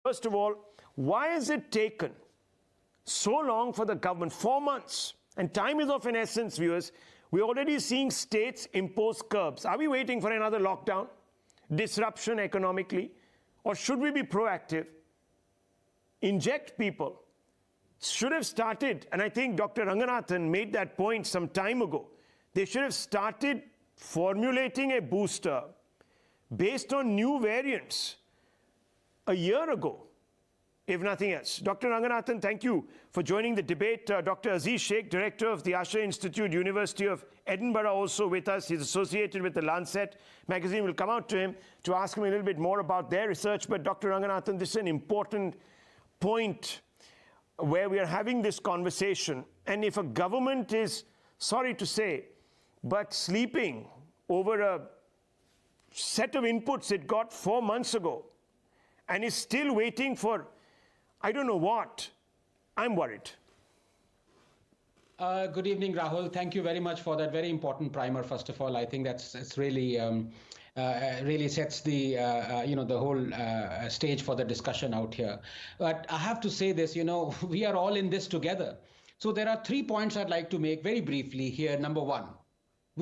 First of all, why has it taken so long for the government? 4 months. And time is of an essence, viewers. We're already seeing states impose curbs. Are we waiting for another lockdown? Disruption economically? Or should we be proactive? Inject people. Should have started, and I think Dr. Ranganathan made that point some time ago. They should have started formulating a booster based on new variants a year ago, if nothing else. Dr. Ranganathan, thank you for joining the debate. Dr. Aziz Sheikh, Director of the Usher Institute, University of Edinburgh, also with us. He's associated with the Lancet magazine. We'll come out to him to ask him a little bit more about their research. But Dr. Ranganathan, this is an important point where we are having this conversation. And if a government is, sorry to say, but sleeping over a set of inputs it got 4 months ago and is still waiting for I don't know what, I'm worried. Good evening, Rahul. Thank you very much for that very important primer. First of all, I think it's really really sets the the whole stage for the discussion out here. But I have to say this, we are all in this together. So there are 3 points I'd like to make very briefly here. Number one,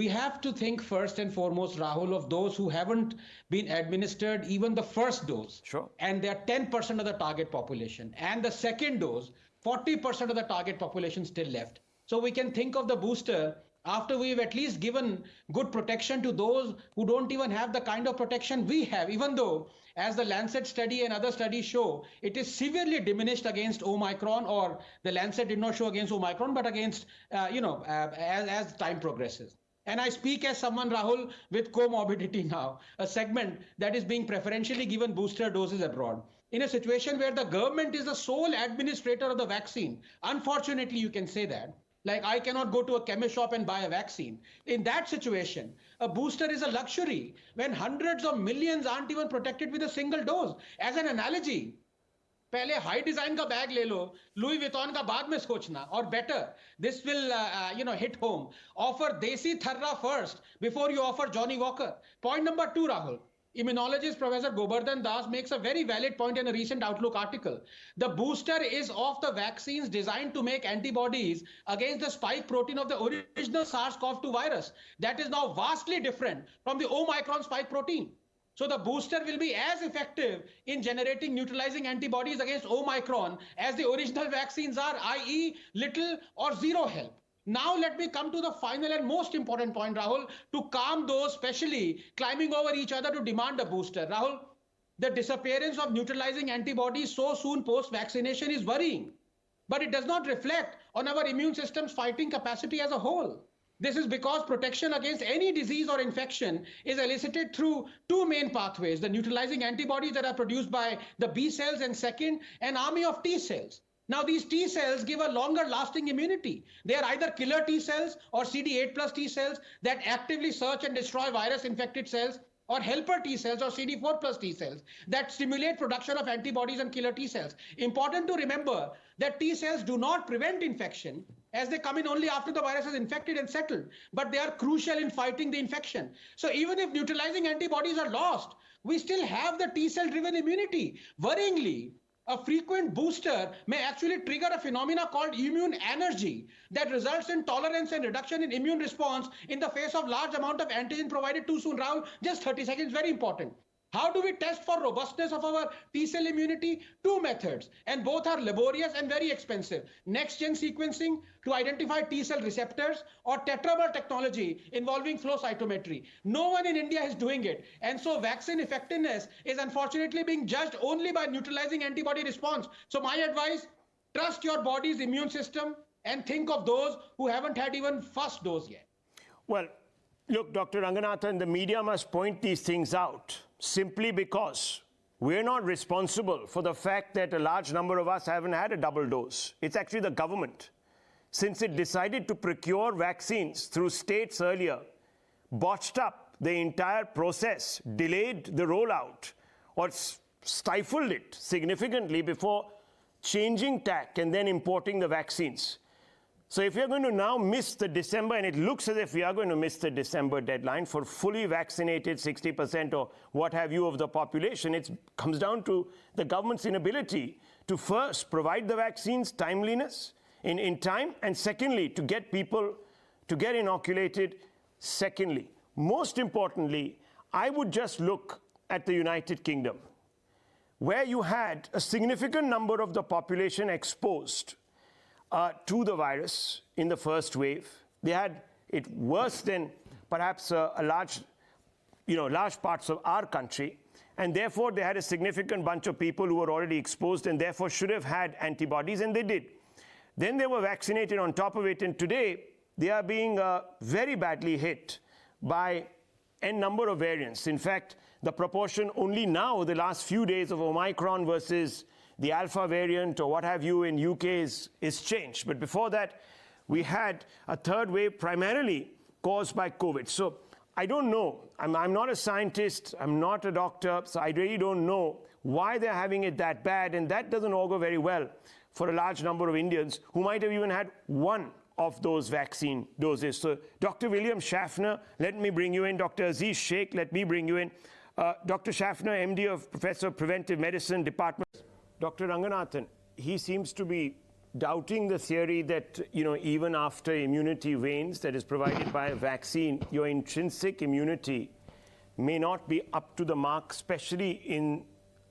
we have to think first and foremost, Rahul, of those who haven't been administered even the first dose. Sure. And they're 10% of the target population. And the second dose, 40% of the target population still left. So we can think of the booster after we've at least given good protection to those who don't even have the kind of protection we have, even though, as the Lancet study and other studies show, it is severely diminished against Omicron, or the Lancet did not show against Omicron, but against, as time progresses. And I speak as someone, Rahul, with comorbidity now, a segment that is being preferentially given booster doses abroad. In a situation where the government is the sole administrator of the vaccine, unfortunately, you can say that. Like, I cannot go to a chemist shop and buy a vaccine. In that situation, a booster is a luxury when hundreds of millions aren't even protected with a single dose. As an analogy, पहले high design का bag ले लो, Louis Vuitton का बाद में सोचना, or better, this will hit home. Offer Desi Tharra first before you offer Johnny Walker. Point number 2, Rahul. Immunologist Professor Gobardhan Das makes a very valid point in a recent Outlook article. The booster is of the vaccines designed to make antibodies against the spike protein of the original SARS-CoV-2 virus. That is now vastly different from the Omicron spike protein. So the booster will be as effective in generating neutralizing antibodies against Omicron as the original vaccines are, i.e. little or zero help. Now let me come to the final and most important point, Rahul, to calm those especially climbing over each other to demand a booster. Rahul, the disappearance of neutralizing antibodies so soon post-vaccination is worrying, but it does not reflect on our immune system's fighting capacity as a whole. This is because protection against any disease or infection is elicited through two main pathways: the neutralizing antibodies that are produced by the B cells, and second, an army of T cells. Now, these T cells give a longer lasting immunity. They are either killer T cells or CD8 plus T cells that actively search and destroy virus infected cells, or helper T cells or CD4 plus T cells that stimulate production of antibodies and killer T cells. Important to remember that T cells do not prevent infection, as they come in only after the virus is infected and settled, but they are crucial in fighting the infection. So even if neutralizing antibodies are lost, we still have the T cell driven immunity. Worryingly, a frequent booster may actually trigger a phenomena called immune energy that results in tolerance and reduction in immune response in the face of large amount of antigen provided too soon. Rahul, just 30 seconds, very important. How do we test for robustness of our T-cell immunity? Two methods, and both are laborious and very expensive. Next-gen sequencing to identify T-cell receptors, or tetramer technology involving flow cytometry. No one in India is doing it. And so vaccine effectiveness is unfortunately being judged only by neutralizing antibody response. So my advice, trust your body's immune system and think of those who haven't had even first dose yet. Well, look, Dr. Ranganathan, the media must point these things out simply because we're not responsible for the fact that a large number of us haven't had a double dose. It's actually the government. Since it decided to procure vaccines through states earlier, botched up the entire process, delayed the rollout, or stifled it significantly before changing tack and then importing the vaccines. So if you're going to now miss the December, and it looks as if we are going to miss the December deadline for fully vaccinated 60% or what have you of the population, it comes down to the government's inability to first provide the vaccines, timeliness in time, and secondly, to get people to get inoculated. Secondly, most importantly, I would just look at the United Kingdom, where you had a significant number of the population exposed to the virus in the first wave. They had it worse than perhaps large parts of our country, and therefore they had a significant bunch of people who were already exposed and therefore should have had antibodies, and they did. Then they were vaccinated on top of it, and today they are being very badly hit by a number of variants. In fact, the proportion only now, the last few days, of Omicron versus the Alpha variant or what have you in UK is changed. But before that, we had a third wave primarily caused by COVID. So I don't know. I'm not a scientist. I'm not a doctor. So I really don't know why they're having it that bad. And that doesn't augur very well for a large number of Indians who might have even had one of those vaccine doses. So Dr. William Schaffner, let me bring you in. Dr. Aziz Sheikh, let me bring you in. Dr. Schaffner, MD of Professor of Preventive Medicine Department. Dr. Ranganathan, he seems to be doubting the theory that, even after immunity wanes that is provided by a vaccine, your intrinsic immunity may not be up to the mark, especially in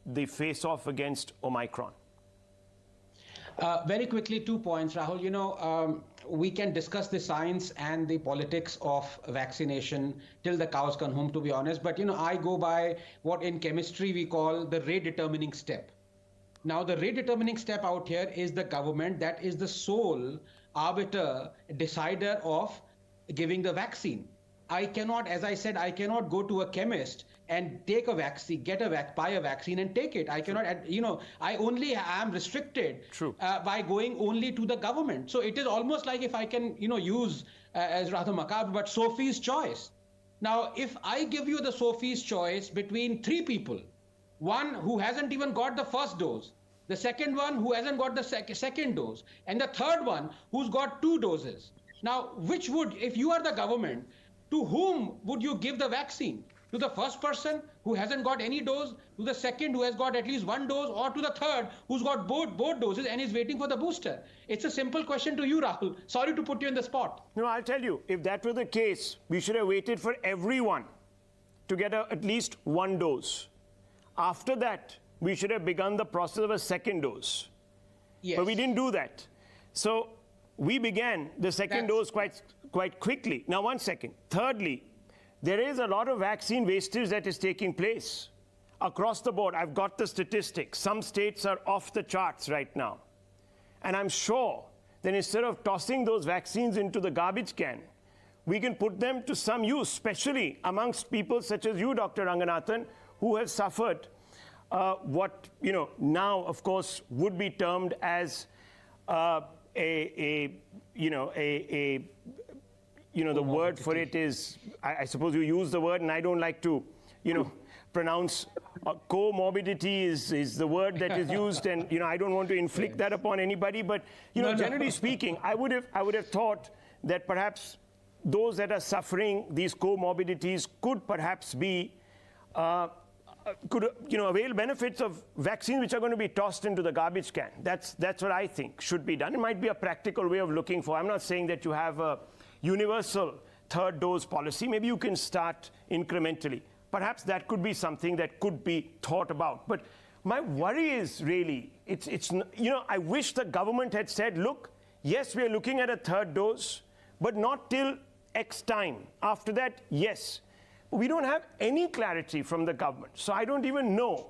the face-off against Omicron. Very quickly, 2 points, Rahul. We can discuss the science and the politics of vaccination till the cows come home, to be honest. But, I go by what in chemistry we call the rate-determining step. Now, the rate-determining step out here is the government that is the sole arbiter, decider of giving the vaccine. I cannot, as I said, I cannot go to a chemist and take a vaccine, buy a vaccine and take it. I cannot, I only am restricted by going only to the government. So it is almost like if I can, use, as rather macabre, but Sophie's choice. Now, if I give you the Sophie's choice between 3 people, one who hasn't even got the first dose, the second one who hasn't got the second dose, and the third one who's got 2 doses. Now, which would, if you are the government, to whom would you give the vaccine? To the first person who hasn't got any dose, to the second who has got at least 1 dose, or to the third who's got both doses and is waiting for the booster? It's a simple question to you, Rahul. Sorry to put you in the spot. No, I'll tell you, if that were the case, we should have waited for everyone to get at least 1 dose. After that, we should have begun the process of a second dose. Yes. But we didn't do that. So we began the second dose quite quickly. Now, 1 second. Thirdly, there is a lot of vaccine wastage that is taking place across the board. I've got the statistics. Some states are off the charts right now. And I'm sure that instead of tossing those vaccines into the garbage can, we can put them to some use, especially amongst people such as you, Dr. Ranganathan, who have suffered what, now, of course, would be termed as the word for it is, I suppose you use the word, and I don't like to, pronounce comorbidity is the word that is used, and, I don't want to inflict that upon anybody, but, generally speaking, I would have thought that perhaps those that are suffering these comorbidities could perhaps be avail benefits of vaccines which are going to be tossed into the garbage can. That's what I think should be done. It might be a practical way of looking for. I'm not saying that you have a universal third dose policy. Maybe you can start incrementally. Perhaps that could be something that could be thought about. But my worry is really, I wish the government had said, look, yes, we are looking at a third dose, but not till X time. After that, yes. We don't have any clarity from the government. So I don't even know